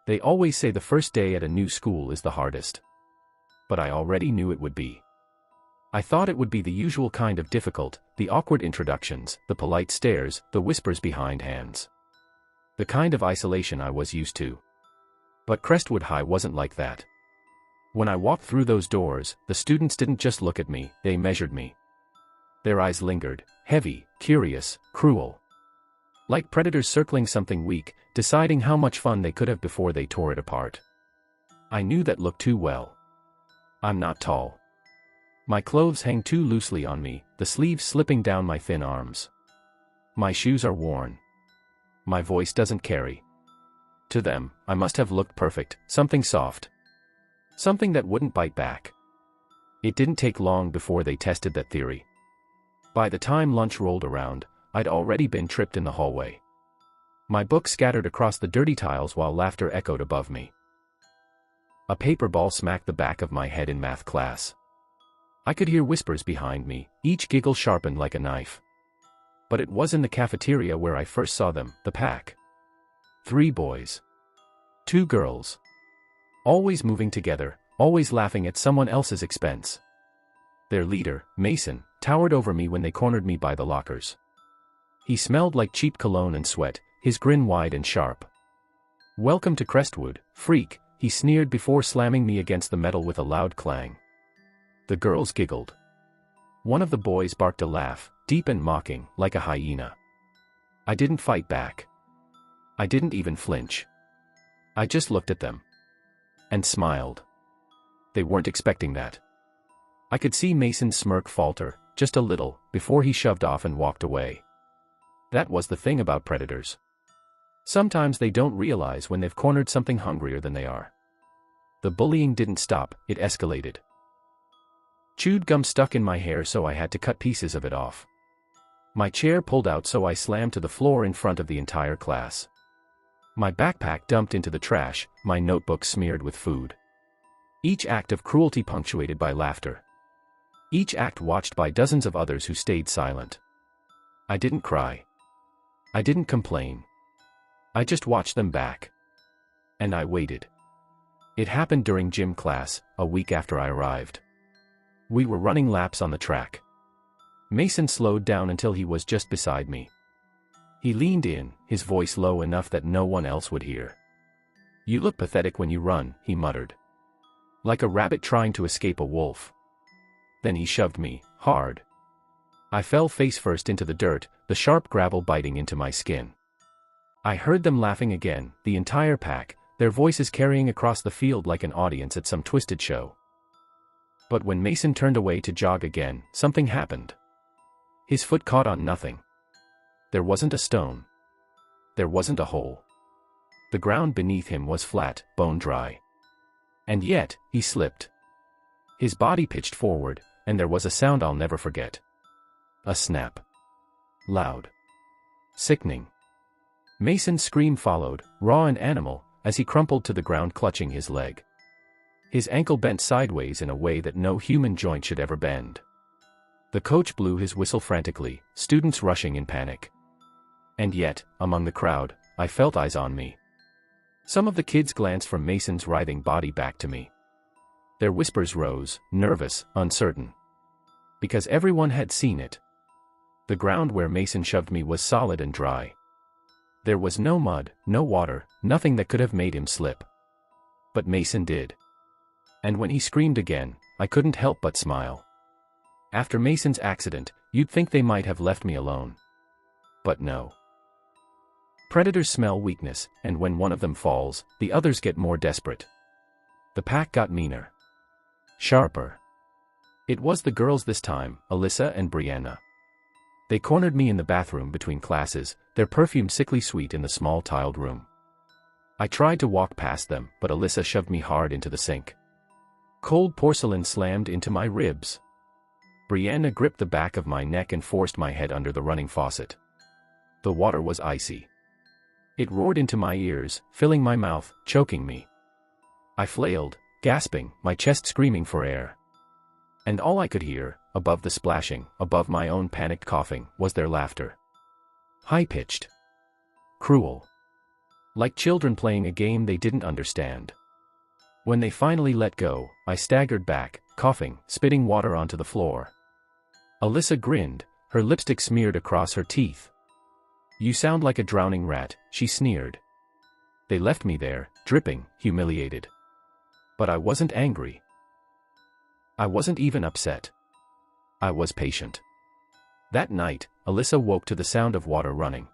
They always say the first day at a new school is the hardest. But I already knew it would be. I thought it would be the usual kind of difficult, the awkward introductions, the polite stares, the whispers behind hands. The kind of isolation I was used to. But Crestwood High wasn't like that. When I walked through those doors, the students didn't just look at me, they measured me. Their eyes lingered, heavy, curious, cruel. Like predators circling something weak, deciding how much fun they could have before they tore it apart. I knew that look too well. I'm not tall. My clothes hang too loosely on me, the sleeves slipping down my thin arms. My shoes are worn. My voice doesn't carry. To them, I must have looked perfect, something soft. Something that wouldn't bite back. It didn't take long before they tested that theory. By the time lunch rolled around, I'd already been tripped in the hallway. My book scattered across the dirty tiles while laughter echoed above me. A paper ball smacked the back of my head in math class. I could hear whispers behind me, each giggle sharpened like a knife. But it was in the cafeteria where I first saw them, the pack. 3 boys. 2 girls. Always moving together, always laughing at someone else's expense. Their leader, Mason, towered over me when they cornered me by the lockers. He smelled like cheap cologne and sweat, his grin wide and sharp. "Welcome to Crestwood, freak," he sneered before slamming me against the metal with a loud clang. The girls giggled. One of the boys barked a laugh, deep and mocking, like a hyena. I didn't fight back. I didn't even flinch. I just looked at them. And smiled. They weren't expecting that. I could see Mason's smirk falter, just a little, before he shoved off and walked away. That was the thing about predators. Sometimes they don't realize when they've cornered something hungrier than they are. The bullying didn't stop, it escalated. Chewed gum stuck in my hair, so I had to cut pieces of it off. My chair pulled out, so I slammed to the floor in front of the entire class. My backpack dumped into the trash, my notebook smeared with food. Each act of cruelty punctuated by laughter. Each act watched by dozens of others who stayed silent. I didn't cry. I didn't complain. I just watched them back. And I waited. It happened during gym class, a week after I arrived. We were running laps on the track. Mason slowed down until he was just beside me. He leaned in, his voice low enough that no one else would hear. "You look pathetic when you run," he muttered. "Like a rabbit trying to escape a wolf." Then he shoved me, hard. I fell face first into the dirt, the sharp gravel biting into my skin. I heard them laughing again, the entire pack, their voices carrying across the field like an audience at some twisted show. But when Mason turned away to jog again, something happened. His foot caught on nothing. There wasn't a stone. There wasn't a hole. The ground beneath him was flat, bone dry. And yet, he slipped. His body pitched forward, and there was a sound I'll never forget. A snap. Loud. Sickening. Mason's scream followed, raw and animal, as he crumpled to the ground clutching his leg. His ankle bent sideways in a way that no human joint should ever bend. The coach blew his whistle frantically, students rushing in panic. And yet, among the crowd, I felt eyes on me. Some of the kids glanced from Mason's writhing body back to me. Their whispers rose, nervous, uncertain. Because everyone had seen it. The ground where Mason shoved me was solid and dry. There was no mud, no water, nothing that could have made him slip. But Mason did. And when he screamed again, I couldn't help but smile. After Mason's accident, you'd think they might have left me alone. But no. Predators smell weakness, and when one of them falls, the others get more desperate. The pack got meaner. Sharper. It was the girls this time, Alyssa and Brianna. They cornered me in the bathroom between classes, their perfume sickly sweet in the small tiled room. I tried to walk past them, but Alyssa shoved me hard into the sink. Cold porcelain slammed into my ribs. Brianna gripped the back of my neck and forced my head under the running faucet. The water was icy. It roared into my ears, filling my mouth, choking me. I flailed, gasping, my chest screaming for air. And all I could hear, above the splashing, above my own panicked coughing, was their laughter. High-pitched. Cruel. Like children playing a game they didn't understand. When they finally let go, I staggered back, coughing, spitting water onto the floor. Alyssa grinned, her lipstick smeared across her teeth. "You sound like a drowning rat," she sneered. They left me there, dripping, humiliated. But I wasn't angry. I wasn't even upset. I was patient. That night, Alyssa woke to the sound of water running.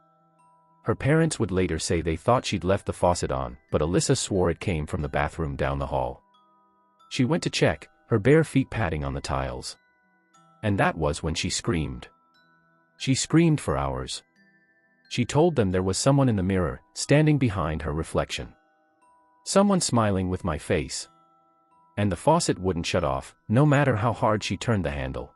Her parents would later say they thought she'd left the faucet on, but Alyssa swore it came from the bathroom down the hall. She went to check, her bare feet padding on the tiles. And that was when she screamed. She screamed for hours. She told them there was someone in the mirror, standing behind her reflection. Someone smiling with my face. And the faucet wouldn't shut off, no matter how hard she turned the handle.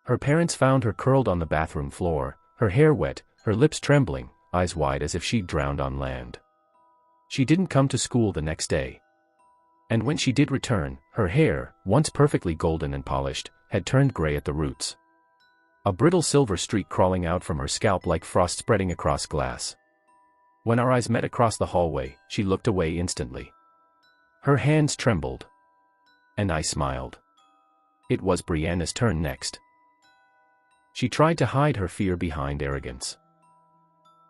Her parents found her curled on the bathroom floor, her hair wet, her lips trembling, eyes wide as if she'd drowned on land. She didn't come to school the next day. And when she did return, her hair, once perfectly golden and polished, had turned gray at the roots. A brittle silver streak crawling out from her scalp like frost spreading across glass. When our eyes met across the hallway, she looked away instantly. Her hands trembled. And I smiled. It was Brianna's turn next. She tried to hide her fear behind arrogance.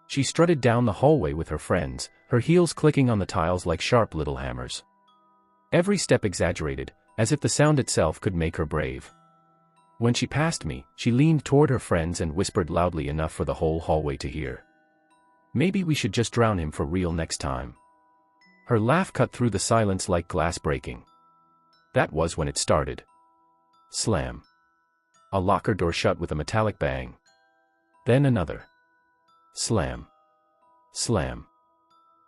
She strutted down the hallway with her friends, her heels clicking on the tiles like sharp little hammers. Every step exaggerated, as if the sound itself could make her brave. When she passed me, she leaned toward her friends and whispered loudly enough for the whole hallway to hear. "Maybe we should just drown him for real next time." Her laugh cut through the silence like glass breaking. That was when it started. Slam. A locker door shut with a metallic bang. Then another. Slam. Slam.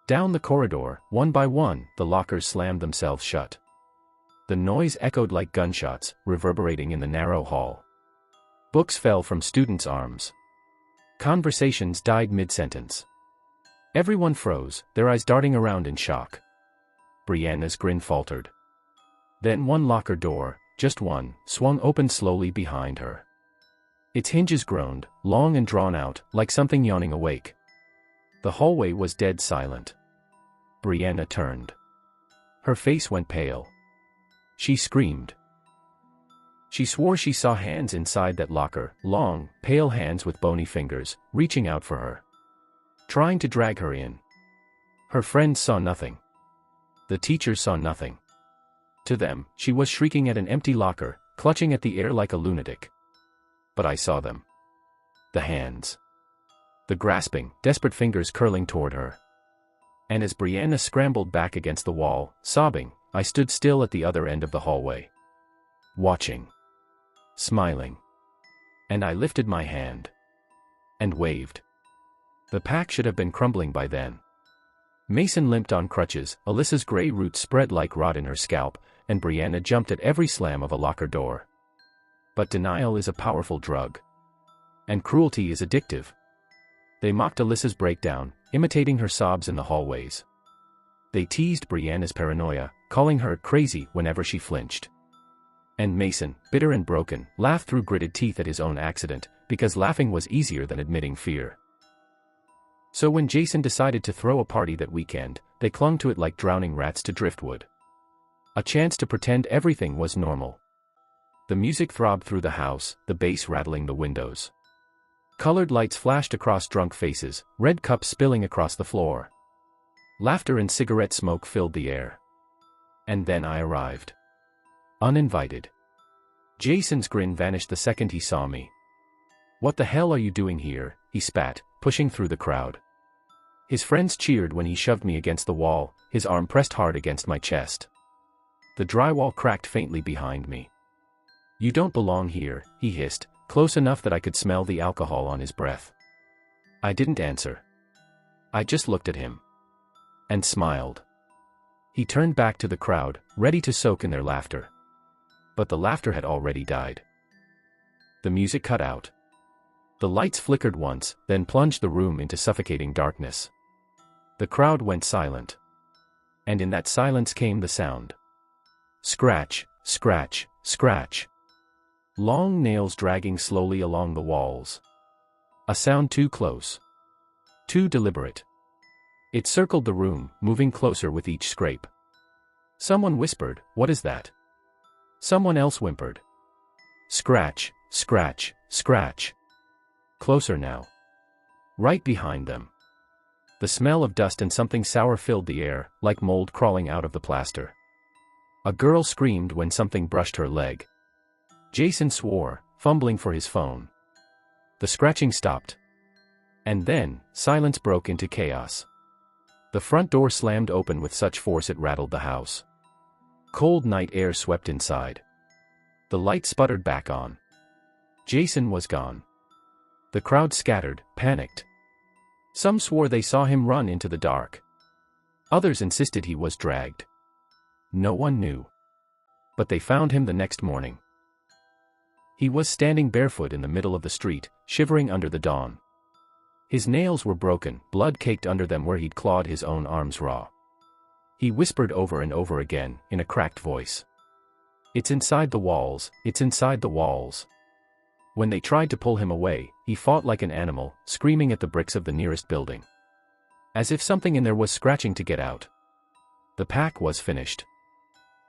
Down the corridor, one by one, the lockers slammed themselves shut. The noise echoed like gunshots, reverberating in the narrow hall. Books fell from students' arms. Conversations died mid-sentence. Everyone froze, their eyes darting around in shock. Brianna's grin faltered. Then one locker door, just one, swung open slowly behind her. Its hinges groaned, long and drawn out, like something yawning awake. The hallway was dead silent. Brianna turned. Her face went pale. She screamed. She swore she saw hands inside that locker, long, pale hands with bony fingers, reaching out for her. Trying to drag her in. Her friends saw nothing. The teachers saw nothing. To them, she was shrieking at an empty locker, clutching at the air like a lunatic. But I saw them. The hands. The grasping, desperate fingers curling toward her. And as Brianna scrambled back against the wall, sobbing, I stood still at the other end of the hallway. Watching. Smiling. And I lifted my hand. And waved. The pack should have been crumbling by then. Mason limped on crutches, Alyssa's gray roots spread like rot in her scalp, and Brianna jumped at every slam of a locker door. But denial is a powerful drug. And cruelty is addictive. They mocked Alyssa's breakdown, imitating her sobs in the hallways. They teased Brianna's paranoia, calling her crazy whenever she flinched. And Mason, bitter and broken, laughed through gritted teeth at his own accident, because laughing was easier than admitting fear. So when Jason decided to throw a party that weekend, they clung to it like drowning rats to driftwood. A chance to pretend everything was normal. The music throbbed through the house, the bass rattling the windows. Colored lights flashed across drunk faces, red cups spilling across the floor. Laughter and cigarette smoke filled the air. And then I arrived. Uninvited. Jason's grin vanished the second he saw me. "What the hell are you doing here?" he spat, pushing through the crowd. His friends cheered when he shoved me against the wall, his arm pressed hard against my chest. The drywall cracked faintly behind me. "You don't belong here," he hissed, close enough that I could smell the alcohol on his breath. I didn't answer. I just looked at him. And smiled. He turned back to the crowd, ready to soak in their laughter. But the laughter had already died. The music cut out. The lights flickered once, then plunged the room into suffocating darkness. The crowd went silent. And in that silence came the sound. Scratch, scratch, scratch. Long nails dragging slowly along the walls. A sound too close. Too deliberate. It circled the room, moving closer with each scrape. Someone whispered, "What is that?" Someone else whimpered. Scratch, scratch, scratch. Closer now. Right behind them. The smell of dust and something sour filled the air, like mold crawling out of the plaster. A girl screamed when something brushed her leg. Jason swore, fumbling for his phone. The scratching stopped. And then, silence broke into chaos. The front door slammed open with such force it rattled the house. Cold night air swept inside. The light sputtered back on. Jason was gone. The crowd scattered, panicked. Some swore they saw him run into the dark. Others insisted he was dragged. No one knew. But they found him the next morning. He was standing barefoot in the middle of the street, shivering under the dawn. His nails were broken, blood caked under them where he'd clawed his own arms raw. He whispered over and over again, in a cracked voice. "It's inside the walls, it's inside the walls." When they tried to pull him away, he fought like an animal, screaming at the bricks of the nearest building. As if something in there was scratching to get out. The pack was finished.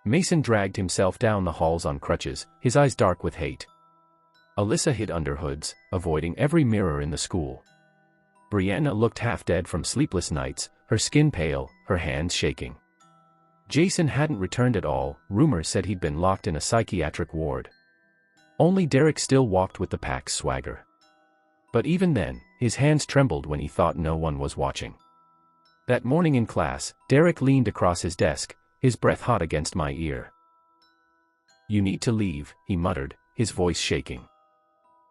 Mason dragged himself down the halls on crutches, his eyes dark with hate. Alyssa hid under hoods, avoiding every mirror in the school. Brianna looked half dead from sleepless nights, her skin pale, her hands shaking. Jason hadn't returned at all, rumors said he'd been locked in a psychiatric ward. Only Derek still walked with the pack's swagger. But even then, his hands trembled when he thought no one was watching. That morning in class, Derek leaned across his desk, his breath hot against my ear. "You need to leave," he muttered, his voice shaking.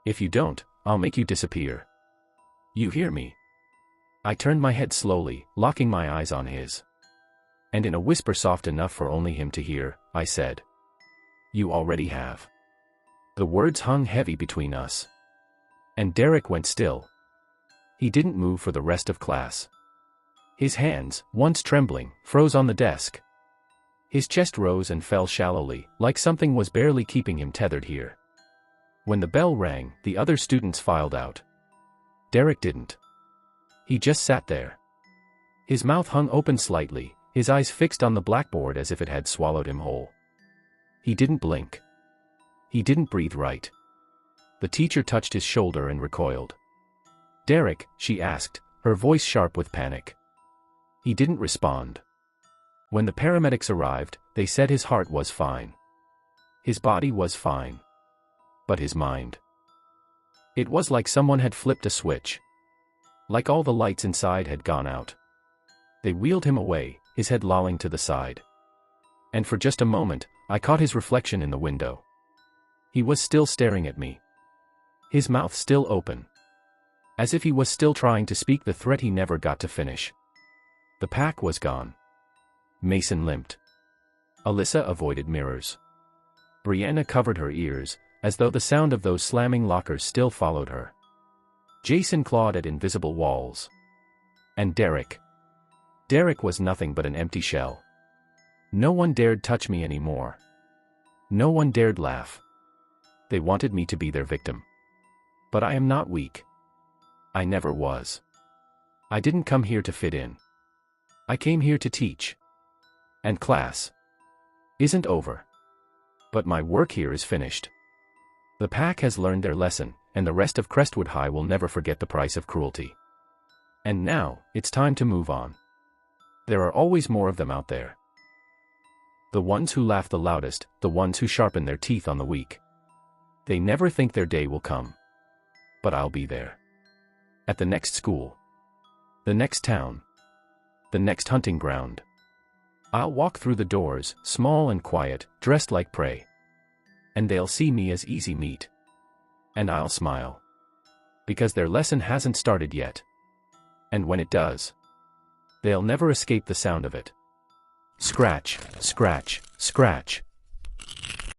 "If you don't, I'll make you disappear. You hear me?" I turned my head slowly, locking my eyes on his. And in a whisper soft enough for only him to hear, I said, "You already have." The words hung heavy between us. And Derek went still. He didn't move for the rest of class. His hands, once trembling, froze on the desk. His chest rose and fell shallowly, like something was barely keeping him tethered here. When the bell rang, the other students filed out. Derek didn't. He just sat there. His mouth hung open slightly, his eyes fixed on the blackboard as if it had swallowed him whole. He didn't blink. He didn't breathe right. The teacher touched his shoulder and recoiled. "Derek," she asked, her voice sharp with panic. He didn't respond. When the paramedics arrived, they said his heart was fine. His body was fine. But his mind. It was like someone had flipped a switch. Like all the lights inside had gone out. They wheeled him away, his head lolling to the side. And for just a moment, I caught his reflection in the window. He was still staring at me. His mouth still open. As if he was still trying to speak the threat he never got to finish. The pack was gone. Mason limped. Alyssa avoided mirrors. Brianna covered her ears, as though the sound of those slamming lockers still followed her. Jason clawed at invisible walls. And Derek. Derek was nothing but an empty shell. No one dared touch me anymore. No one dared laugh. They wanted me to be their victim. But I am not weak. I never was. I didn't come here to fit in. I came here to teach. And class isn't over. But my work here is finished. The pack has learned their lesson, and the rest of Crestwood High will never forget the price of cruelty. And now, it's time to move on. There are always more of them out there. The ones who laugh the loudest, the ones who sharpen their teeth on the weak. They never think their day will come. But I'll be there. At the next school. The next town. The next hunting ground. I'll walk through the doors, small and quiet, dressed like prey. And they'll see me as easy meat. And I'll smile. Because their lesson hasn't started yet. And when it does, they'll never escape the sound of it. Scratch, scratch, scratch.